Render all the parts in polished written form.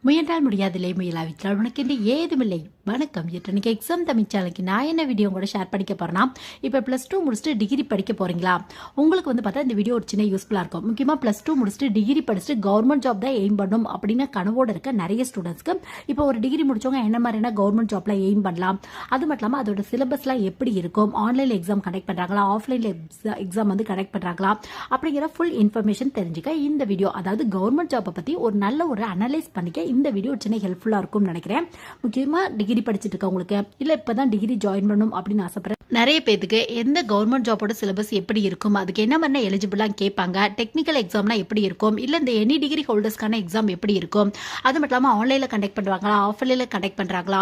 முயன்றால் முடியாதில்லை முயலாவிட்டால் உனக்கு என்று ஏதுமில்லை. வணக்கம். இன்னைக்கு எக்ஸாம் தமிழ் சேனலுக்கு நான் என்ன வீடியோ கூட ஷேர் பண்ணிக்க போறேன்னா, இப்போ +2 முடிச்சுட்டு டிகிரி படிக்க போறீங்களா, உங்களுக்கு பார்த்தா இந்த வீடியோ ஒரு சின்ன யூஸ்ஃபுல்லாக இருக்கும். முக்கியமாக +2 முடிச்சுட்டு டிகிரி படிச்சுட்டு கவர்மெண்ட் ஜாப் தான் எய்ம் பண்ணணும் அப்படின்னு கனவோடு இருக்க நிறைய ஸ்டூடெண்ட்ஸ்க்கு இப்போ ஒரு டிகிரி முடிச்சவங்க என்ன மாதிரினா கவர்மெண்ட் ஜாப்ல எய்ம் பண்ணலாம், அது மட்டும் இல்லாமல் அதோட சிலபஸ்லாம் எப்படி இருக்கும், ஆன்லைன் எக்ஸாம் கனெக்ட் பண்ணுறாங்களா, ஆஃப்லைன் எக்ஸாம் கனெக்ட் பண்ணுறாங்களா அப்படிங்கிற ஃபுல் இன்ஃபர்மேஷன் தெரிஞ்சுக்க இந்த வீடியோ, அதாவது கவர்மெண்ட் ஜாப்பை பற்றி ஒரு நல்ல ஒரு அனலைஸ் பண்ணிக்க இந்த வீடியோ சின்ன ஹெல்ப்ஃபுல்லாக இருக்கும்னு நினைக்கிறேன். முக்கியமாக டிகிரி படிச்சுட்டு இருக்கவங்களுக்கு, இல்லை இப்போ தான் டிகிரி ஜாயின் பண்ணணும் அப்படின்னு ஆசைப்படுறேன் நிறைய பேருக்கு எந்த கவர்மெண்ட் ஜாபோட சிலபஸ் எப்படி இருக்கும், அதுக்கு என்ன பண்ண எலிஜிபிளாக கேட்பாங்க, டெக்னிக்கல் எக்ஸாம்னா எப்படி இருக்கும், இல்லை இந்த எனி டிகிரி ஹோல்டர்ஸ்க்கான எக்ஸாம் எப்படி இருக்கும், அது மட்டும் இல்லாமல் ஆன்லைனில் கண்டக்ட் பண்ணுவாங்களா, ஆஃப்லைனில் கண்டக்ட் பண்ணுறாங்களா,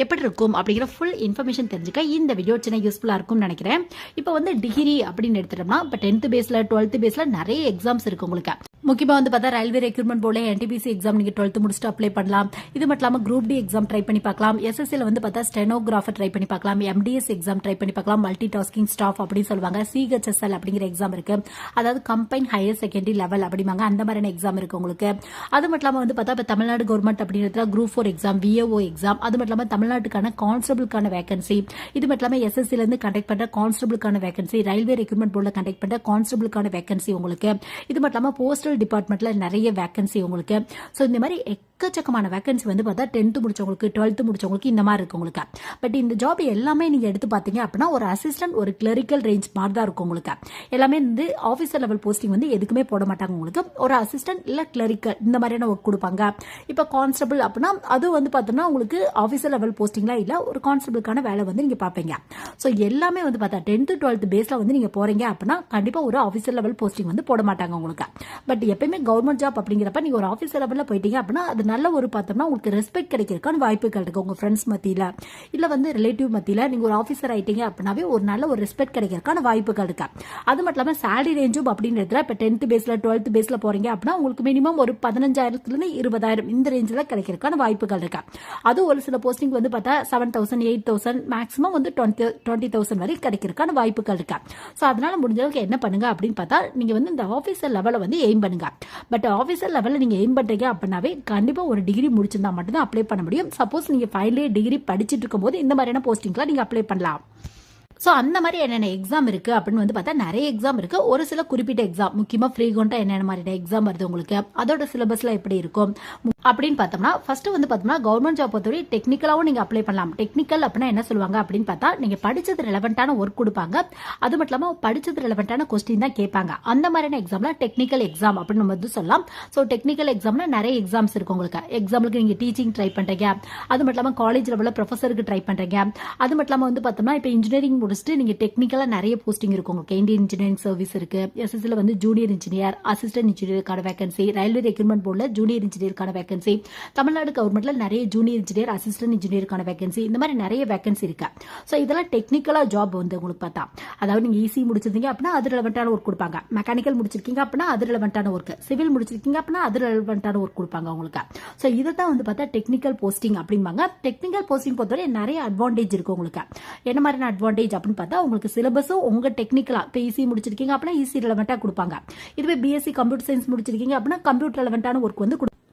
எப்படி இருக்கும் அப்படிங்கிற ஃபுல் இன்ஃபர்மேஷன் தெரிஞ்சுக்க இந்த வீடியோ சின்ன யூஸ்ஃபுல்லாக இருக்கும்னு நினைக்கிறேன். இப்போ டிகிரி அப்படின்னு எடுத்துட்டோம்னா இப்போ 10th பேஸில் 12th பேஸில் நிறைய எக்ஸாம்ஸ் இருக்கு உங்களுக்கு. முக்கியமாக பார்த்தா ரயில்வே ரெக்ரூட்மெண்ட் போர்டில் NTPC எக்ஸாம் நீங்கள் 12th முடிச்சுட்டு அப்ளை பண்ணலாம். இது மட்டும் இல்லாமல் குரூப் டி எக்ஸாம் ட்ரை பண்ணி பார்க்கலாம். SSCல பார்த்தா ஸ்டெனோகிராஃபர் ட்ரை பண்ணி பார்க்கலாம். MDS எக்ஸாம் ட்ரை பண்ணி பார்க்கலாம். மல்டி டாஸ்கிங் ஸ்டாஃப் அப்படின்னு சொல்லுவாங்க. CHSL அப்படிங்கிற எக்ஸாம் இருக்கு, அதாவது கம்பைன் ஹையர் செகண்டரி லெவல் அப்படிம்பாங்க. அந்த மாதிரியான எக்ஸாம் இருக்கு உங்களுக்கு. அது மட்டும் இல்லாமல் பார்த்தா இப்போ தமிழ்நாடு கவர்மெண்ட் அப்படிங்கிறதுல குரூப் 4 எக்ஸாம், VAO எக்ஸாம், அது மட்டும் இல்லாமல் தமிழ்நாட்டுக்கான கான்ஸ்டபிளுக்கான வேகன்சி, இது மட்டும் இல்லாமல் SSCல இருந்து கண்டக்ட் பண்ற கான்ஸ்டபிளுக்கான வேகன்சி, ரயில்வே ரெக்ரூட்மெண்ட் போர்டில் கண்டக்ட் பண்ற கான்ஸ்டபிளுக்கான வேகன்சி உங்களுக்கு. இது மட்டும் இல்லாமல் போஸ்டல் டிபார்ட்மெண்ட்ல நிறைய வேகன்சி உங்களுக்கு. ஸோ இந்த மாதிரி எக்கச்சக்கமான வேகன்சி பார்த்தா 10th முடிச்சவங்களுக்கு 12th முடிச்சவங்களுக்கு இந்த மாதிரி இருக்கு உங்களுக்கு. பட் இந்த ஜாப் எல்லாமே நீங்க எடுத்து பார்த்தீங்க அப்படின்னா ஒரு அசிஸ்டன்ட், ஒரு கிளரிக்கல் ரேஞ்ச் மாதிரி தான் இருக்கும் உங்களுக்கு. எல்லாமே ஆஃபீஸர் லெவல் போஸ்டிங் எதுக்குமே போட மாட்டாங்க உங்களுக்கு. ஒரு அசிஸ்டன்ட் இல்ல கிளரிக்கல் இந்த மாதிரியான ஒர்க் கொடுப்பாங்க. இப்போ கான்ஸ்டபிள் அப்படின்னா அது பார்த்தோம்னா உங்களுக்கு ஆஃபீஸர் லெவல் போஸ்டிங்லாம் இல்ல, ஒரு கான்ஸ்டபிளுக்கான வேலை நீங்க பார்ப்பீங்க. ஸோ எல்லாமே பார்த்தா 10th 12th பேஸ்ல நீங்க போறீங்க அப்படின்னா கண்டிப்பா ஒரு ஆஃபீஸர் லெவல் போஸ்டிங் போட மாட்டாங்க உங்களுக்கு. பட் எப்பயுமே கவர்மெண்ட் ஜாப் அப்படிங்கிறப்ப நீங்க ஒரு ஆஃபீஸர் லெவல்ல போயிட்டீங்க அப்படின்னா அது நல்ல ஒரு பார்த்தோம்னா உங்களுக்கு ரெஸ்பெக்ட் கிடைக்கிறதுக்கான வாய்ப்புகள் இருக்கு. உங்க ஃப்ரெண்ட்ஸ் மத்தியில இல்ல ரிலேட்டிவ் மத்தியில நீங்க ஒரு ஆஃபீஸர் ஆயிட்டீங்க அப்படின்னாவே ஒரு நல்ல ஒரு ரெஸ்பெக்ட் கிடைக்கிறதுக்கான வாய்ப்புகள் இருக்கு. அது மட்டும் இல்லாம சேலரி ரேஞ்சும் அப்படின்றதுல இப்ப 10th பேஸ்ல 12th பேஸ்ல போறீங்க அப்படின்னா உங்களுக்கு மினிமம் ஒரு 15,000 இருந்து 20,000 இந்த ரேஞ்சில் கிடைக்கிறதுக்கான வாய்ப்புகள் இருக்கு. அது ஒரு சில போஸ்டிங் பார்த்தா 7,000 8,000 மேக்ஸிமம் 20,000 வரை கிடைக்கிறதுக்கான வாய்ப்புகள் இருக்கு. ஸோ அதனால முடிஞ்ச அளவுக்கு என்ன பண்ணுங்க அப்படின்னு பார்த்தா நீங்க இந்த ஆஃபீஸர் லெவலை எய்ம் பண்ணுங்க. பட் ஆஃபீஸர் லெவலில் நீங்க எய்ம் பண்றீங்க அப்படின்னாவே கண்டிப்பா ஒரு டிகிரி முடிச்சிருந்தா மட்டும்தான் அப்ளை பண்ண முடியும். சப்போஸ் நீங்க ஃபைனல் இயர் டிகிரி படிச்சுட்டு இருக்கும்போது இந்த மாதிரியான போஸ்டிங்லாம் நீங்க அப்ளை பண்ணலாம். ஸோ அந்த மாதிரி என்னென்ன எக்ஸாம் இருக்கு அப்படின்னு பார்த்தா நிறைய எக்ஸாம் இருக்கு. ஒரு சில குறிப்பிட்ட எக்ஸாம் முக்கியமாக ஃப்ரீக்வெண்டா என்னென்ன மாதிரி எக்ஸாம் வருது உங்களுக்கு, அதோட சிலபஸ்ல எப்படி இருக்கும் அப்படின்னு பார்த்தோம்னா ஃபர்ஸ்ட் பார்த்தோம்னா கவர்மெண்ட் ஜாப் பொறுத்தவரை டெக்னிக்கலாவும் நீங்க அப்ளை பண்ணலாம். டெக்னிக்கல் அப்படின்னா என்ன சொல்லுவாங்க அப்படின்னு பார்த்தா நீங்க படிச்சது ரெலவெண்டான ஒர்க் கொடுப்பாங்க, அது மட்டும் இல்லாமல் படிச்சது ரெலவெண்டான கொஸ்டின் தான் கேட்பாங்க. அந்த மாதிரியான எக்ஸாம்ல டெக்னிக்கல் எக்ஸாம் அப்படின்னு நம்ம சொல்லலாம். ஸோ டெக்னிக்கல் எக்ஸாம்னா நிறைய எக்ஸாம்ஸ் இருக்கு உங்களுக்கு. எக்ஸாம்பிளுக்கு நீங்க டீச்சிங் ட்ரை பண்றீங்க, அது மட்டும் இல்லாமல் காலேஜ் லெவலில் ப்ரொஃபஸருக்கு ட்ரை பண்றீங்க, அது மட்டும் இல்லாமல் பார்த்தோம்னா இப்போ இன்ஜினியரிங் முடிச்சுட்டு நீங்க டெக்னிக்கலா நிறைய போஸ்டிங் இருக்கு உங்களுக்கு. இந்தியன் இன்ஜினியரிங் சர்வீஸ் இருக்கு, SSCல junior engineer, assistant இன்ஜினியருக்கான vacancy, railway recruitment போர்டுல ஜூனியர் இன்ஜினியருக்கான வேகன்சி, தமிழ்நாடு கவர்மெண்ட்ல நிறைய ஜூனியர் இன்ஜினியர், அசிஸ்டன்ட் இன்ஜினியருக்கான வேகன்சி, இந்த மாதிரி நிறைய வேகன்சி இருக்கு. ஸோ இதெல்லாம் டெக்னிக்கலா ஜாப் உங்களுக்கு பார்த்தா, அதாவது நீங்க ஈஸி முடிச்சிருந்தீங்க அப்படின்னா அது ரெலவெண்டான ஒர்க் கொடுப்பாங்க, மெக்கானிக்கல் முடிச்சிருக்கீங்க அப்படின்னா அது ரெலவெண்டான ஒர்க், சிவில் முடிச்சிருக்கீங்க அப்படின்னா அது ரெலவெண்டான ஒர்க் கொடுப்பாங்க உங்களுக்கு. ஸோ இதை தான் பார்த்தா டெக்னிக்கல் போஸ்டிங் அப்படிம்பாங்க. டெக்னிக்கல் போஸ்டிங் பொறுத்தவரை நிறைய அட்வான்டேஜ் இருக்கு உங்களுக்கு. என்ன மாதிரியான அட்வான்டேஜ் அப்படின்னு பார்த்தா உங்களுக்கு சிலபஸும் உங்க டெக்னிக்கலா இப்போ ஈஸி முடிச்சிருக்கீங்க அப்படின்னா ஈஸி ரெலவெண்டா கொடுப்பாங்க. இதுவே BSc கம்ப்யூட்டர் சயின்ஸ் முடிச்சிருக்கீங்க அப்படின்னா கம்ப்யூட்டர் ரெலவெண்டான ஒர்க்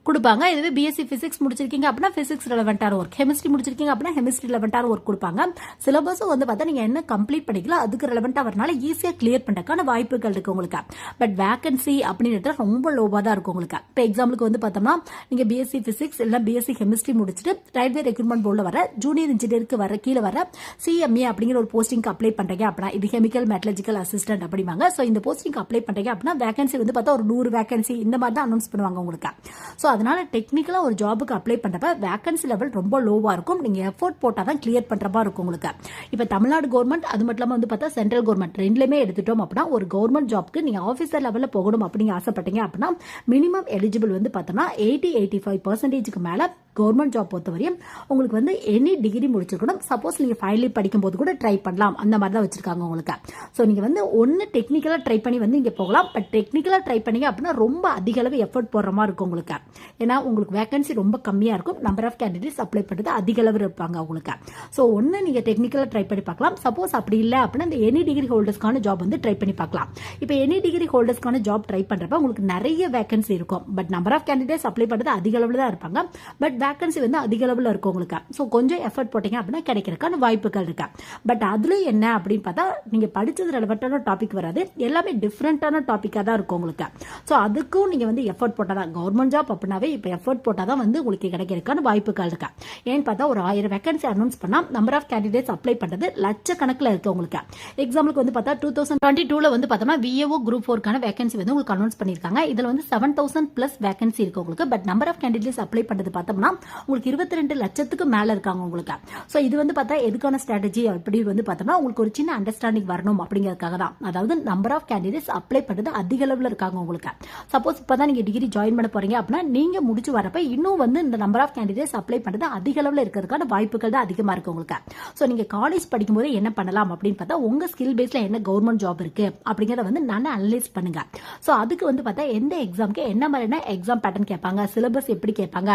கொடுப்பாங்க. இதுவே BSc பிசிக்ஸ் முடிச்சிருக்கீங்க அப்படின்னா பிசிக்ஸ் ரெலவெண்டான ஒர்க், கெமிஸ்ட்ரி முடிச்சிருக்கீங்க அப்படின்னா கெமிஸ்ட்ரி ரெலவெண்டான ஒர்க் கொடுப்பாங்க. சிலபஸும் பார்த்தா நீங்க என்ன கம்ப்ளீட் பண்ணிக்கலாம் அதுக்கு ரெலவெண்டா வரனால ஈஸியா கிளியர் பண்றதுக்கான வாய்ப்புகள் இருக்கு உங்களுக்கு. பட் வேகன்சி அப்படின்றது ரொம்ப லோவா தான் இருக்கும் உங்களுக்கு. இப்போ எக்ஸாம்பிளுக்கு பார்த்தோம்னா நீங்க BSc பிசிக்ஸ் இல்ல BSc கெமிஸ்ட்ரி முடிச்சுட்டு ரயில்வே ரெக்ரூட்மெண்ட் போர்டில் வர ஜூனியர் இன்ஜினியருக்கு வர கீழே வர CMA அப்படிங்கிற ஒரு போஸ்டிங் அப்ளை பண்றீங்க அப்படின்னா இது கெமிக்கல் மெட்டலர்ஜிக்கல் அசிஸ்டன்ட் அப்படிவாங்க. ஸோ இந்த போஸ்டிங் அப்ளை பண்றீங்க அப்படின்னா வேகன்சி பார்த்தா ஒரு 100 வேகன்சி இந்த மாதிரி தான் அனௌன்ஸ் பண்ணுவாங்க உங்களுக்கு. ஸோ அதனால டெக்னிக்கலா ஒரு ஜாபுக்கு அப்ளை பண்றப்ப வேகன்சி லெவல் ரொம்ப லோவா இருக்கும். நீங்க எஃபோர்ட் போட்டா தான் கிளியர் பண்ற மாதிரி இருக்கும் உங்களுக்கு. இப்ப தமிழ்நாடு கவர்மெண்ட் அது மட்டும் இல்லாம பார்த்தா சென்ட்ரல் கவர்மெண்ட் ரெண்டுலயுமே எடுத்துட்டோம் அப்படின்னா ஒரு கவர்மெண்ட் ஜாப்க்கு நீங்க ஆஃபீஸர் லெவல்ல போகணும் அப்படிங்க ஆசைப்பட்டீங்க அப்படின்னா மினிமம் எலிஜிபிள் பார்த்தோம்னா 80-85% மேல கவர்மெண்ட் ஜாப் பொறுத்தவரையும் உங்களுக்கு வந்து எனி டிகிரி முடிச்சிருக்கணும். சப்போஸ் நீங்க ஃபைனல் படிக்கும்போது கூட ட்ரை பண்ணலாம், அந்த மாதிரி தான் வச்சிருக்காங்க உங்களுக்கு. ஸோ நீங்க வந்து ஒன்னு டெக்னிக்கலா ட்ரை பண்ணி வந்து இங்க போகலாம். பட் டெக்னிக்கலா ட்ரை பண்ணீங்க அப்படின்னா ரொம்ப அதிக அளவு எஃபர்ட் போடுற மாதிரி இருக்கும் உங்களுக்கு. ஏன்னா உங்களுக்கு வேகன்சி ரொம்ப கம்மியா இருக்கும், நம்பர் ஆஃப் கேண்டிடேட்ஸ் அப்ளை பண்ணுறது அதிக அளவு இருப்பாங்க உங்களுக்கு. ஸோ ஒன்னு நீங்க டெக்னிக்கலா ட்ரை பண்ணி பார்க்கலாம். சப்போஸ் அப்படி இல்லை அப்படின்னா இந்த எனி டிகிரி ஹோல்டர்ஸ்க்கான ஜாப் வந்து ட்ரை பண்ணி பார்க்கலாம். இப்போ எனி டிகிரி ஹோல்டர்ஸ்க்கான ஜாப் ட்ரை பண்றப்ப உங்களுக்கு நிறைய வேகன்சி இருக்கும். But number of candidates apply பண்ணுறது அதிக அளவில் தான் இருப்பாங்க. பட் வேகன்சி வந்து அதிக அளவில் இருக்கும் உங்களுக்கு. ஸோ கொஞ்சம் எஃபர்ட் போட்டீங்க அப்படின்னா கிடைக்கிறதுக்கான வாய்ப்புகள் இருக்கு. பட் அதுல என்ன அப்படின்னு பார்த்தா நீங்க படிச்சது ரெலவெண்டான டாபிக் வராது, எல்லாமே டிஃப்ரெண்டான டாபிக்கா தான் இருக்கும் உங்களுக்கு. ஸோ அதுக்கும் நீங்க வந்து எஃபர்ட் போட்டாதான் கவர்மெண்ட் ஜாப் அப்படின்னாவே இப்போ எஃபர்ட் போட்டாதான் வந்து உங்களுக்கு கிடைக்கிறதுக்கான வாய்ப்புகள் இருக்கு. ஏன்னு பார்த்தா ஒரு 1000 வேகன்சி அனௌன்ஸ் பண்ணா நம்பர் ஆஃப் கேண்டிடேட்ஸ் அப்ளை பண்றது லட்சக்கணக்கில் இருக்கு உங்களுக்கு. எக்ஸாம்பிளுக்கு வந்து பார்த்தா 2022 வந்து பார்த்தோம்னா விஏஓ குரூப் 4க்கான வேகன்சி வந்து உங்களுக்கு அனௌன்ஸ் பண்ணிருக்காங்க. இதுல வந்து 7000 பிளஸ் வேகன்சி இருக்கு உங்களுக்கு. But number of candidates apply பண்றது பார்த்தோம்னா உங்களுக்கு 22 லட்சத்துக்கு மேல இருக்காங்க உங்களுக்கு. ஸோ இது வந்து பார்த்தா எதுக்கான ஸ்ட்ராட்டஜி அப்படி வந்து பார்த்தோம்னா உங்களுக்கு ஒரு சின்ன அண்டர்ஸ்டாண்டிங் வரணும் அப்படிங்கிறதுக்காக தான். அதாவது நம்பர் ஆஃப் கேண்டிடேட்ஸ் அப்ளை பண்றது அதிக அளவில் இருக்காங்க உங்களுக்கு. சப்போஸ் இப்பதான் நீங்க டிகிரி ஜாயின் பண்ண போறீங்க அப்படின்னா நீங்க முடிச்சு வரப்ப இன்னும் வந்து இந்த நம்பர் ஆஃப் கேண்டிடேட்ஸ் அப்ளை பண்றது அதிக அளவில் இருக்கிறதுக்கான வாய்ப்புகள் தான் அதிகமா இருக்கு உங்களுக்கு. ஸோ நீங்க காலேஜ் படிக்கும்போது என்ன பண்ணலாம் அப்படின்னு பார்த்தா உங்க ஸ்கில் பேஸ்ல என்ன கவர்மெண்ட் ஜாப் இருக்கு அப்படிங்கறத வந்து நான் அனலைஸ் பண்ணுங்க. ஸோ அதுக்கு வந்து பார்த்தா எந்த எக்ஸாம்க்கு என்ன மாதிரியான எக்ஸாம் பேட்டர்ன் கேட்பாங்க, சிலபஸ் எப்படி கேட்பாங்க,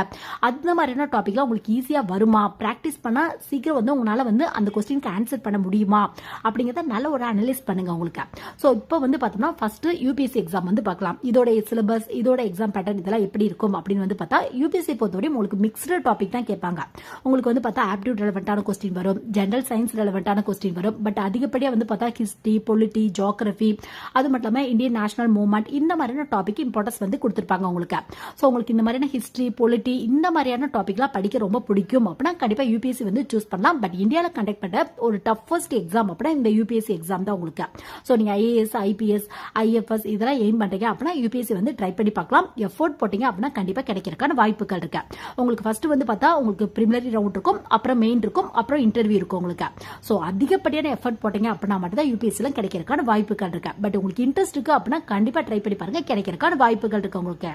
அந்த மாதிரியான டாபிக்லாம் உங்களுக்கு ஈஸியா வருமா, பிராக்டிஸ் பண்ணா சீக்கிரம் வந்து உங்களால வந்து அந்த கொஸ்டினுக்கு ஆன்சர் பண்ண முடியுமா அப்படிங்கறத நல்ல ஒரு அனலைஸ் பண்ணுங்க உங்களுக்கு. சோ இப்போ வந்து பார்த்தோம்னா ஃபர்ஸ்ட் யூபிஎஸ்சி எக்ஸாம் வந்து பார்க்கலாம். இதோட சிலபஸ், இதோட எக்ஸாம் பேட்டர்ன் இதெல்லாம் எப்படி இருக்கும் அப்படின்னு வந்து பார்த்தா யூபிஎஸ்சி பொறுத்தவரை உங்களுக்கு மிக்ஸ்டு டாபிக் தான் கேட்பாங்க. உங்களுக்கு வந்து பார்த்தா ஆப்டிடியூட் ரெலவெண்டான கொஸ்டின் வரும், ஜெனரல் சயின்ஸ் ரெலவெண்டான கொஸ்டின் வரும். பட் அதிகப்படியா வந்து பார்த்தா ஹிஸ்டரி, பொலிட்டி, ஜியோகிராஃபி, அது மட்டும் இல்லாம இந்தியன் நேஷனல் மூவ்மெண்ட் இந்த மாதிரியான டாபிக் இம்பார்ட்டன்ஸ் வந்து கொடுத்திருப்பாங்க உங்களுக்கு. சோ உங்களுக்கு இந்த மாதிரியான ஹிஸ்டரி, பொலிட்டி இந்த மாதிரியான டாபிக்லாம் படிக்க ரொம்ப பிடிக்கும் அப்படின்னா கண்டிப்பா யூபிஎஸ்சி வந்து சூஸ் பண்ணலாம். பட் இந்தியாவில் கண்டக்ட் பண்ண ஒரு டஃபஸ்ட் எக்ஸாம் அப்படின்னா இந்த யூபிஎஸ்சி எக்ஸாம் தான் உங்களுக்கு. ஸோ நீங்க ஐஏஎஸ், ஐபிஎஸ், ஐஎஃப்எஸ் இதெல்லாம் எய்ம் பண்றீங்க அப்படின்னா யூபிஎஸ்சி வந்து ட்ரை பண்ணி பார்க்கலாம். எஃபோர்ட் போட்டீங்க அப்படின்னா கண்டிப்பா கிடைக்கிறதுக்கான வாய்ப்புகள் இருக்கு. உங்களுக்கு ஃபர்ஸ்ட் வந்து பார்த்தா உங்களுக்கு பிரிமினரி ரவுண்ட் இருக்கும், அப்புறம் மெயின் இருக்கும், அப்புறம் இன்டர்வியூ இருக்கும் உங்களுக்கு. ஸோ அதிகப்படியான எஃபர்ட் போட்டீங்க அப்படின்னா மட்டும் தான் யூபிஎஸ்சில கிடைக்கிறதுக்கான வாய்ப்புகள் இருக்கு. பட் உங்களுக்கு இன்ட்ரெஸ்ட் இருக்கு அப்படின்னா கண்டிப்பா ட்ரை பண்ணி பாருங்க, கிடைக்கிறதுக்கான வாய்ப்புகள் இருக்கு உங்களுக்கு.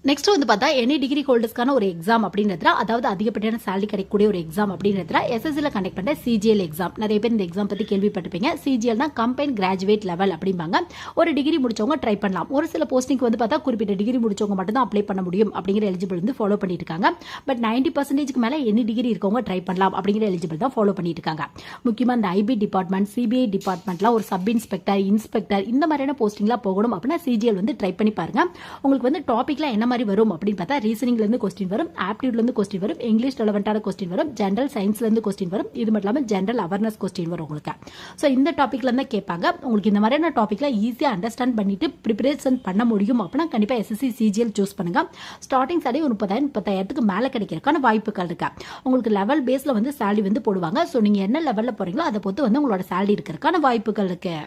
நெக்ஸ்ட் வந்து பார்த்தா எனி டிகிரி ஹோல்டர்ஸ்க்கான ஒரு எக்ஸாம் அப்படின்றதுல, அதாவது அதிகப்படியான சேலரி கிடைக்கக்கூடிய ஒரு எக்ஸாம் அப்படின்றதுல எஸ்எஸ்சில கண்டக்ட் பண்ண சிஜிஎல் எக்ஸாம். நிறைய பேர் இந்த எக்ஸாம் பத்தி கேள்விப்பட்டிருப்பீங்க. சிஜிஎல் தான் கம்பைன் கிராஜுவேட் லெவல் அப்படிம்பாங்க. ஒரு டிகிரி முடிச்சவங்க ட்ரை பண்ணலாம். ஒரு சில போஸ்டிங் வந்து பார்த்தா குறிப்பிட்ட டிகிரி முடிச்சவங்க மட்டும் தான் அப்ளை பண்ண முடியும் அப்படிங்கிற எலிஜிபிள் வந்து ஃபாலோ பண்ணிட்டு இருக்காங்க. பட் 90% மேல எனி டிகிரி இருக்கவங்க ட்ரை பண்ணலாம் அப்படிங்கிற எலிஜிபிள் தான் ஃபாலோ பண்ணிட்டு இருக்காங்க. முக்கியமா இந்த ஐபி டிபார்ட்மெண்ட், சிபிஐ டிபார்ட்மெண்ட்லாம் ஒரு சப் இன்ஸ்பெக்டர், இன்ஸ்பெக்டர் இந்த மாதிரியான போஸ்டிங்லாம் போகணும் அப்படின்னா சிஜிஎல் வந்து ட்ரை பண்ணி பாருங்க. உங்களுக்கு வந்து டாபிக்லாம் என்ன மாதிரி வரும் அப்படின்னு பார்த்தா ரீசனிங்ல இருந்து கொஸ்டின் வரும், ஆப்டிடியூட்ல இருந்து கொஸ்டின் வரும், இங்கிலீஷ் ரெலவெண்டான கொஸ்டின் வரும், ஜெனரல் சயின்ஸ்ல இருந்து கொஸ்டின் வரும், இது மட்டும் இல்லாம ஜெனரல் அவேர்னஸ் கொஸ்டின் வரும் உங்களுக்கு. சோ இந்த டாபிக்ல இருந்து கேட்பாங்க. உங்களுக்கு இந்த மாதிரியான டாபிக்ல ஈஸியா அண்டர்ஸ்டாண்ட் பண்ணிட்டு ப்ரிப்பரேஷன் பண்ண முடியும் அப்படின்னா கண்டிப்பா எஸ்எஸ்சி சிஜிஎல் சூஸ் பண்ணுங்க. ஸ்டார்டிங் சாலரி ஒரு 30,000 மேல கிடைக்கிறதுக்கான வாய்ப்புகள் இருக்கு. உங்களுக்கு லெவல் பேஸ்ல வந்து சேலரி வந்து போடுவாங்க. சோ நீங்க என்ன லெவல்ல போறீங்களோ அதை பொறுத்து வந்து உங்களோட சேலரி இருக்கிறதுக்கான வாய்ப்புகள் இருக்கு.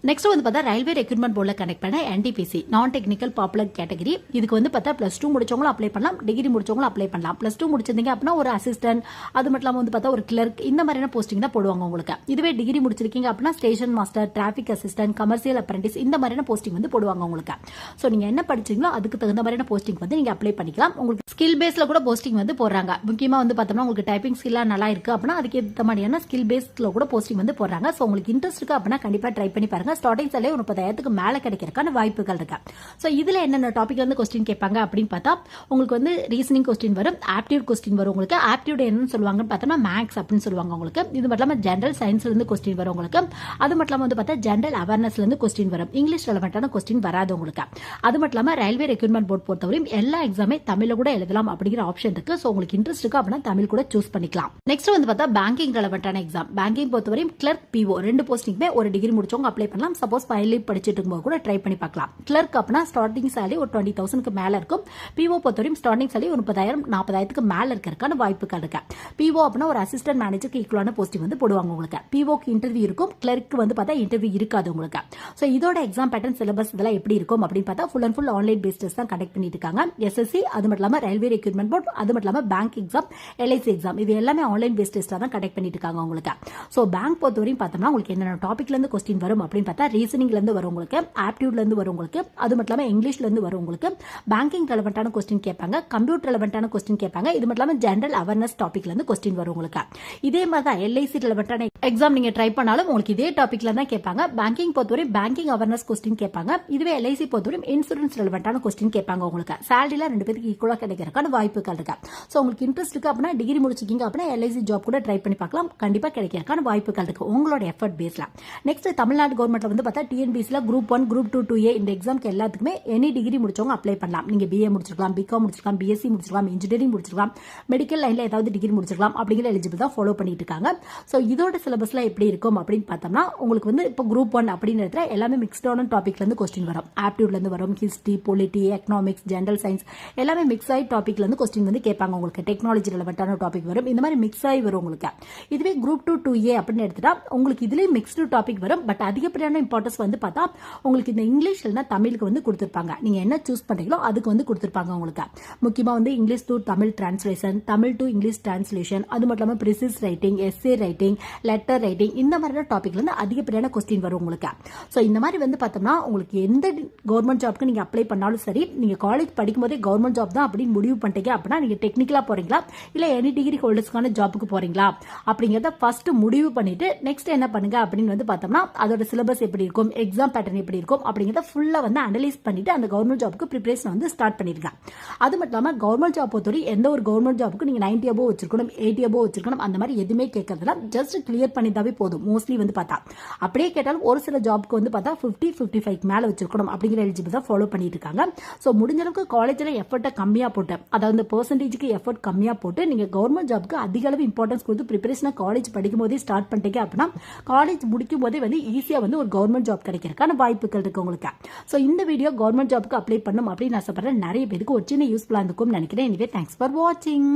நெக்ஸ்ட் வந்து பார்த்தா ரயில்வே ரெக்ரூட்மெண்ட் போர்டில் கனெக்ட் பண்ண என்டிபிசி நான் டெக்னிக்கல் பாப்புலர் கேட்டகரி. இதுக்கு வந்து பார்த்தா +2 முடிச்சவங்களும் அப்ளை பண்ணலாம், டிகிரி முடிச்சவங்களும் அப்ளை பண்ணலாம். +2 முடிச்சிருந்தீங்க அப்படின்னா ஒரு அசிஸ்டன்ட், அது மட்டும் இல்லாமல் வந்து பார்த்தா ஒரு கிளர்க் இந்த மாதிரியான போஸ்டிங் தான் போடுவாங்க உங்களுக்கு. இதுவே டிகிரி முடிச்சிருக்கீங்க அப்படின்னா station master, traffic assistant, commercial apprentice இந்த மாதிரியான போஸ்டிங் வந்து போடுவாங்க உங்களுக்கு. ஸோ நீங்க என்ன படிச்சீங்களோ அதுக்கு தகுந்த மாதிரியான போஸ்டிங் வந்து நீங்க அப்ளை பண்ணிக்கலாம். உங்களுக்கு ஸ்கில் பேஸ்ல கூட போஸ்டிங் வந்து போடுறாங்க. முக்கியமா வந்து பார்த்தோம்னா உங்களுக்கு டைப்பிங் ஸ்கில்லாம் நல்லா இருக்கு அப்படின்னா அதுக்கு ஏற்ற மாதிரியான ஸ்கில் பேஸ்ல கூட போஸ்டிங் வந்து போடுறாங்க. ஸோ உங்களுக்கு இன்ட்ரெஸ்ட் இருக்கு அப்படின்னா கண்டிப்பா ட்ரை பண்ணி பாருங்க. ஸ்டார்டிங் சேலரி 30,000 மேல கிடைக்கிறதுக்கான வாய்ப்புகள் இருக்கு. சோ இதுல என்னென்ன டாபிக்ல இருந்து கொஸ்டின் கேட்பாங்க அப்படின்னு பார்த்தா உங்களுக்கு வந்து ரீசனிங் கொஸ்டின் வரும், ஆப்டிடியூட் கொஸ்டின் வரும் உங்களுக்கு. ஆப்டிடியூட் என்னன்னு சொல்லுவாங்கன்னு பார்த்தோம்னா மேக்ஸ் அப்படின்னு சொல்லுவாங்க உங்களுக்கு. இது மட்டும் இல்லாம ஜெனரல் சயின்ஸ்ல இருந்து கொஸ்டின் வரும் உங்களுக்கு. அது மட்டும் இல்லாம வந்து பார்த்தா ஜெனரல் அவேர்னஸ்ல இருந்து கொஸ்டின் வரும். இங்கிலீஷ் ரெலவெண்டான கொஸ்டின் வராது உங்களுக்கு. அது மட்டும் இல்லாம ரயில்வே ரெக்ரூட்மெண்ட் போர்ட் பொறுத்தவரையும் எல்லா எக்ஸாமே தமிழ்ல கூட எழுதலாம் அப்படிங்கிற ஆப்ஷன் இருக்கு. சோ உங்களுக்கு இன்ட்ரெஸ்ட் இருக்கு அப்படின்னா தமிழ் கூட சூஸ் பண்ணிக்கலாம். நெக்ஸ்ட் வந்து பார்த்தா பேங்கிங் ரெலவெண்டான எக்ஸாம். பேங்கிங் பொறுத்தவரையும் கிளர்க், பிஓ ரெண்டு போஸ்டிங்மே ஒரு டிகிரி முடிச்சவங்க அப்ளை பண்ணலாம். சப்போஸ் ஃபைனல் படிச்சிட்டு இருக்கும்போது கூட ட்ரை பண்ணி பார்க்கலாம். கிளர்க் அப்படின்னா ஸ்டார்டிங் சேலரி ஒரு 20,000 மேல இருக்கும். பிஓ பொறுத்தவரையும் ஸ்டார்டிங் சேலரி ஒரு 30,000 40,000 மேல இருக்கிறதுக்கான வாய்ப்புகள் இருக்கு. பிஓ அப்படின்னா ஒரு அசிஸ்டன்ட் மேனேஜருக்கு ஈக்குவலான போஸ்டிங் வந்து போடுவாங்க உங்களுக்கு. பிஓக்கு இன்டர்வியூ இருக்கும், கிளர்க்கு வந்து பார்த்தா இன்டர்வியூ இருக்காது உங்களுக்கு. சோ இதோட எக்ஸாம் பேட்டர்ன், சிலபஸ் இதெல்லாம் எப்படி இருக்கும் அப்படின்னு பார்த்தா full and full online paste தான் கண்டக்ட் பண்ணிட்டு இருக்காங்க. எஸ்எஸ்சி அது மட்டும் இல்லாம ரயில்வே ரயில்வே ரெக்ரூட்மெண்ட் போர்ட், அது மட்டும் இல்லாமல் பேங்க் எக்ஸாம், எல்ஐசி எக்ஸாம், இது எல்லாமே ஆன்லைன் பேஸ்ட் டெஸ்ட்டாக தான் கண்டக்ட் பண்ணிட்டு இருக்காங்க உங்களுக்கு. ஸோ பேங்க் பொறுத்தவரையும் பார்த்தோம்னா உங்களுக்கு என்னென்ன டாபிக்லேருந்து கொஸ்டின் வரும் அப்படின்னு பார்த்தா ரீசனிங்லேருந்து வரும் உங்களுக்கு, ஆப்டியூட்லேருந்து வரும் உங்களுக்கு, அது மட்டும் இல்லாமல் இங்கிலீஷ்லேருந்து வரும் உங்களுக்கு, பேங்கிங் ரெலவெண்டான கொஸ்டின் கேட்பாங்க, கம்ப்யூட்டர் ரெலவெண்டான கொஸ்டின் கேட்பாங்க, இது மட்டும் இல்லாமல் ஜென்ரல் அவேர்னஸ் டாபிக்லேருந்து கொஸ்டின் வரும் உங்களுக்கு. இதே மாதிரி தான் எல்ஐசி ரெலவெண்டான எக்ஸாம் நீங்க ட்ரை பண்ணாலும் உங்களுக்கு இதே டாபிக்ல தான் கேட்பாங்க. பேங்கிங் பொறுத்தவரை பேங்கிங் அவேர்னஸ் கொஸ்டின் கேட்பாங்க. இதுவே எல்ஐசி பொறுத்தவரை இன்சூரன்ஸ் ரெலவெண்டான கொஸ்டின் கேட்பாங்க உங்களுக்கு. சேலரில 2 பேருக்கு ஈக்குவலா கிடைக்கிறதுக்கான வாய்ப்புகள் இருக்கு. ஸோ உங்களுக்கு இன்ட்ரெஸ்ட் இருக்கு அப்படின்னா டிகிரி முடிச்சிருக்கீங்க அப்படின்னா எல்ஐசி ஜாப் கூட ட்ரை பண்ணி பார்க்கலாம். கண்டிப்பா கிடைக்கிறதுக்கான வாய்ப்புகள் இருக்கு உங்களோட எஃபர்ட் பேஸ்ல. நெக்ஸ்ட் தமிழ்நாடு கவர்மெண்ட்ல வந்து பார்த்தா டிஎன்பிஎஸ்ல குரூப் 1, குரூப் 2, 2A இந்த எக்ஸாம்க்கு எல்லாத்துக்குமே எனி டிகிரி முடிச்சவங்க அப்ளை பண்ணலாம். நீங்க பிஏ முடிச்சிருக்கலாம், பிகாம் முடிச்சிருக்கலாம், பிஎஸ்சி முடிச்சிருக்கலாம், இன்ஜினியரிங் முடிச்சிருக்கலாம், மெடிக்கல் லைன்ல ஏதாவது டிகிரி முடிச்சிருக்கலாம் அப்படிங்கிற எலிஜிபிள் தான் ஃபாலோ பண்ணிட்டு இருக்காங்க. ஸோ இதோட சிலபஸ்ல எப்படி இருக்கும் அப்படின்னு பார்த்தோம்னா உங்களுக்கு வந்து இப்போ குரூப் 1 அப்படின்னு எடுத்தா எல்லாமே மிக்ஸ்டான டாபிக்ல இருந்து கொஸ்டின் வரும். ஆப்டியூட்ல இருந்து வரும், history, polity, economics, general science எல்லாமே மிக்ஸ் ஆகி டாபிக்ல இருந்து கொஸ்டின் வந்து கேட்பாங்க உங்களுக்கு. டெக்னாலஜி ரெலவெண்டான டாபிக் வரும். இந்த மாதிரி மிக்ஸ் ஆகி வரும் உங்களுக்கு. இதுவே குரூப் 2, 2A அப்படின்னு எடுத்துட்டா உங்களுக்கு இதுலயும் மிக்ஸ்டு டாபிக் வரும். பட் அதிகப்படியான இம்பார்ட்டன்ஸ் வந்து பார்த்தா உங்களுக்கு இந்த இங்கிலீஷ் இல்லைன்னா தமிழுக்கு வந்து கொடுத்துருப்பாங்க. நீங்க என்ன சூஸ் பண்றீங்களோ அதுக்கு வந்து கொடுத்துருப்பாங்க உங்களுக்கு. முக்கியமா வந்து English to Tamil translation, Tamil to English translation, அது மட்டும் இல்லாமல் precis writing, essay writing, letter writing இந்த மாதிரியான டாபிக்ல இருந்து அதிகப்படியான கொஸ்டின் வரும் உங்களுக்கு. ஸோ இந்த மாதிரி வந்து பார்த்தோம்னா உங்களுக்கு எந்த கவர்மெண்ட் ஜாப்க்கு நீங்க அப்ளை பண்ணாலும் சரி, நீங்க காலேஜ் படிக்கும் போதே கவர்மெண்ட் ஜாப் தான் அப்படின்னு முடிவு பண்ணிட்டீங்க அப்படின்னா நீங்க டெக்னிக்கலா போறீங்களா இல்ல எனி டிகிரி ஹோல்டர்ஸ்க்கான ஜாப்புக்கு போறீங்களா அப்படிங்கறத ஃபர்ஸ்ட் முடிவு பண்ணிட்டு நெக்ஸ்ட் என்ன பண்ணுங்க அப்படின்னு வந்து பார்த்தோம்னா அதோட சிலபஸ் எப்படி இருக்கும், எக்ஸாம் பேட்டர்ன் எப்படி இருக்கும் அப்படிங்கறத ஃபுல்லா வந்து அனலைஸ் பண்ணிட்டு அந்த கவர்மெண்ட் ஜாப்க்கு ப்ரிப்பரேஷன் வந்து ஸ்டார்ட் பண்ணிருங்க. அது மட்டும் இல்லாம கவர்மெண்ட் ஜாப் பொறுத்தவரை எந்த ஒரு கவர்மெண்ட் ஜாப்க்கு நீங்க 90 above வச்சிருக்கணும், 80 above வச்சிருக்கணும் அந்த மாதிரி எதுவுமே கேட்கறதுல ஜஸ்ட் கிளியர் பண்ணிட்டாவே போதும். மோஸ்ட்லி வந்து பார்த்தா அப்படியே கேட்டாலும் ஒரு சில ஜாப்க்கு வந்து பார்த்தா 50, 55 மேல வச்சிருக்கணும் அப்படிங்கிற எலிஜிபிள் தான் ஃபாலோ பண்ணிட்டு இருக்காங்க. ஸோ முடிஞ்ச அளவுக்கு காலேஜ்ல எஃபர்ட்டை கம்மியா போட்டு, அதாவது பெர்சன்டேஜ்க்கு எஃபர்ட் கம்மியா போட்டு நீங்க கவர்மெண்ட் ஜாப்க்கு அதிக அளவு இம்பார்ட்டன்ஸ் கொடுத்து ப்ரிப்பரேஷனை காலேஜ் படிக்கும் போதே ஸ்டார்ட் பண்ணிட்டீங்க அப்படின்னா காலேஜ் முடிக்கும் போதே வந்து ஈஸியா வந்து ஒரு கவர்மெண்ட் ஜாப் கிடைக்கிறதுக்கான வாய்ப்புகள் இருக்கு உங்களுக்கு. ஸோ இந்த வீடியோ கவர்மெண்ட் ஜாப்க்கு அப்ளை பண்ணும் அப்படின்னு ஆசைப்படுறேன் நிறைய பேருக்கு ஒரு சின்ன யூஸ்ஃபுல்லா இருக்கும்னு நினைக்கிறேன். எனவே தேங்க்ஸ் ஃபார் வாட்சிங்.